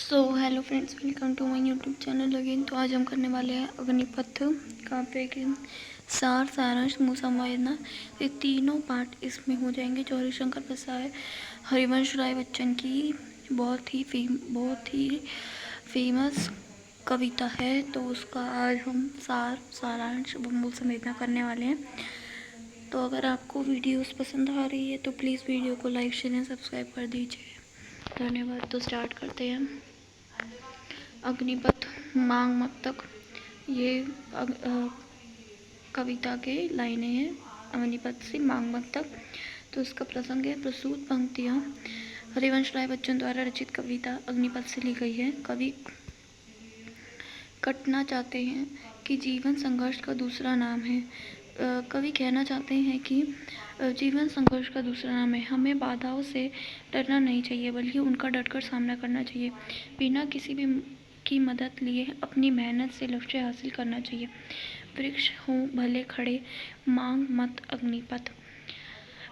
Hello friends, welcome to my YouTube channel again. तो आज हम करने वाले हैं अग्निपथ का पेकिंग सार सारांश मुसम्मा। ये तीनों पार्ट इसमें हो जाएंगे। जो हरिशंकर प्रसाद हरिवंश राय बच्चन की बहुत ही फेमस कविता है, तो उसका आज हम सार सारांश मूल समेतना करने वाले हैं। तो अगर आपको वीडियोस पसंद आ रही है तो प्लीज़ वीडियो को लाइक शेयर एंड सब्सक्राइब कर दीजिए। धन्यवाद। तो स्टार्ट करते हैं। अग्निपथ मांग मत तक, ये कविता के लाइनें हैं। अग्निपथ से मांग मत तक। तो इसका प्रसंग है। प्रस्तुत पंक्तियाँ हरिवंश राय बच्चन द्वारा रचित कविता अग्निपथ से ली गई है। कवि कटना चाहते हैं कि जीवन संघर्ष का दूसरा नाम है। कवि कहना चाहते हैं कि जीवन संघर्ष का दूसरा नाम है। हमें बाधाओं से डरना नहीं चाहिए, बल्कि उनका डटकर सामना करना चाहिए। बिना किसी भी की मदद लिए अपनी मेहनत से लक्ष्य हासिल करना चाहिए। वृक्ष हों भले खड़े, मांग मत अग्निपथ।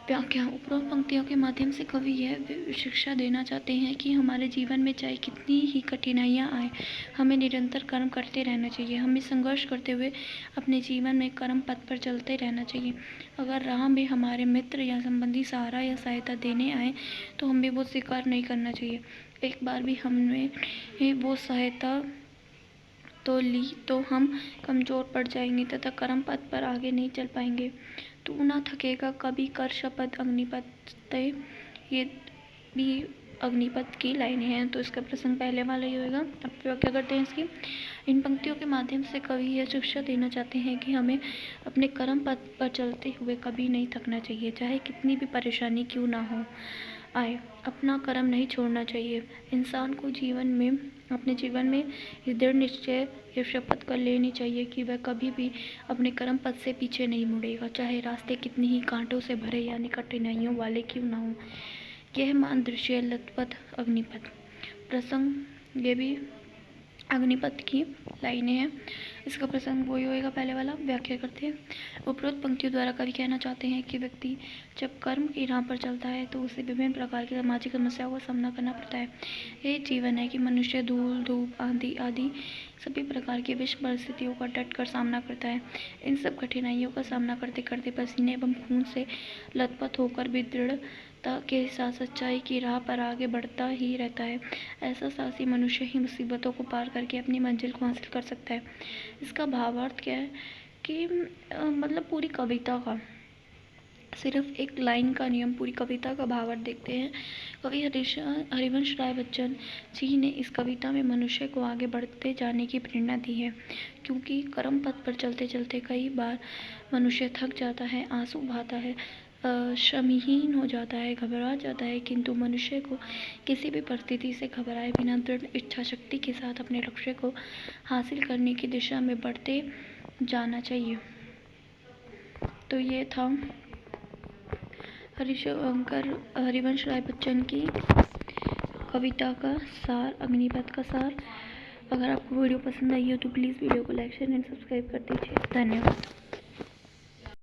व्याख्या। उपरोक्त पंक्तियों के माध्यम से कवि यह शिक्षा देना चाहते हैं कि हमारे जीवन में चाहे कितनी ही कठिनाइयाँ आए, हमें निरंतर कर्म करते रहना चाहिए। हमें संघर्ष करते हुए अपने जीवन में कर्म पथ पर चलते रहना चाहिए। अगर राह में हमारे मित्र या संबंधी सहारा या सहायता देने आए तो हमें वो स्वीकार नहीं करना चाहिए। एक बार भी हमने वो सहायता तो ली तो हम कमज़ोर पड़ जाएंगे तथा कर्म पथ पर आगे नहीं चल पाएंगे। तू ना थकेगा कभी कर शपथ अग्निपथ। ये भी अग्निपथ की लाइनें हैं। तो इसका प्रसंग पहले वाला ही होगा। अब व्याख्या करते हैं इसकी। इन पंक्तियों के माध्यम से कवि यह शिक्षा देना चाहते हैं कि हमें अपने कर्म पथ पर चलते हुए कभी नहीं थकना चाहिए, चाहे कितनी भी परेशानी क्यों ना हो आए। अपना कर्म नहीं छोड़ना चाहिए। इंसान को अपने जीवन में ये दृढ़ निश्चय ये शपथ कर लेनी चाहिए कि वह कभी भी अपने कर्म पथ से पीछे नहीं मुड़ेगा, चाहे रास्ते कितनी ही कांटों से भरे यानी कठिनाइयों वाले क्यों ना हो। यह मान दृश्य लतपथ अग्निपथ प्रसंग, ये भी अग्निपथ की लाइनें हैं। इसका प्रसंग वही होएगा पहले वाला। व्याख्या करते हैं। उपरोक्त पंक्तियों द्वारा कवि कहना चाहते हैं कि व्यक्ति जब कर्म की राह पर चलता है तो उसे विभिन्न प्रकार की सामाजिक समस्याओं का सामना करना पड़ता है। यही जीवन है कि मनुष्य धूल धूप आंधी आदि सभी प्रकार की विषम परिस्थितियों का डट कर सामना करता है। इन सब कठिनाइयों का सामना करते करते पसीने एवं खून से लथपथ होकर भी दृढ़ता के साथ सच्चाई की राह पर आगे बढ़ता ही रहता है। ऐसा साहसी मनुष्य ही मुसीबतों को पार करके अपनी मंजिल को हासिल कर सकता है। इसका भावार्थ क्या है कि मतलब पूरी कविता का सिर्फ एक लाइन का नियम, पूरी कविता का भावार्थ देखते हैं। कवि हरिवंश राय बच्चन जी ने इस कविता में मनुष्य को आगे बढ़ते जाने की प्रेरणा दी है, क्योंकि कर्म पथ पर चलते चलते कई बार मनुष्य थक जाता है, आंसू बहाता है, श्रमहीन हो जाता है, घबरा जाता है, किंतु मनुष्य को किसी भी परिस्थिति से घबराए बिना दृढ़ इच्छा शक्ति के साथ अपने लक्ष्य को हासिल करने की दिशा में बढ़ते जाना चाहिए। तो ये था हरिवंश राय बच्चन की कविता का सार, अग्निपथ का सार। अगर आपको वीडियो पसंद आई हो तो प्लीज़ वीडियो को लाइक शेयर एंड सब्सक्राइब कर दीजिए। धन्यवाद।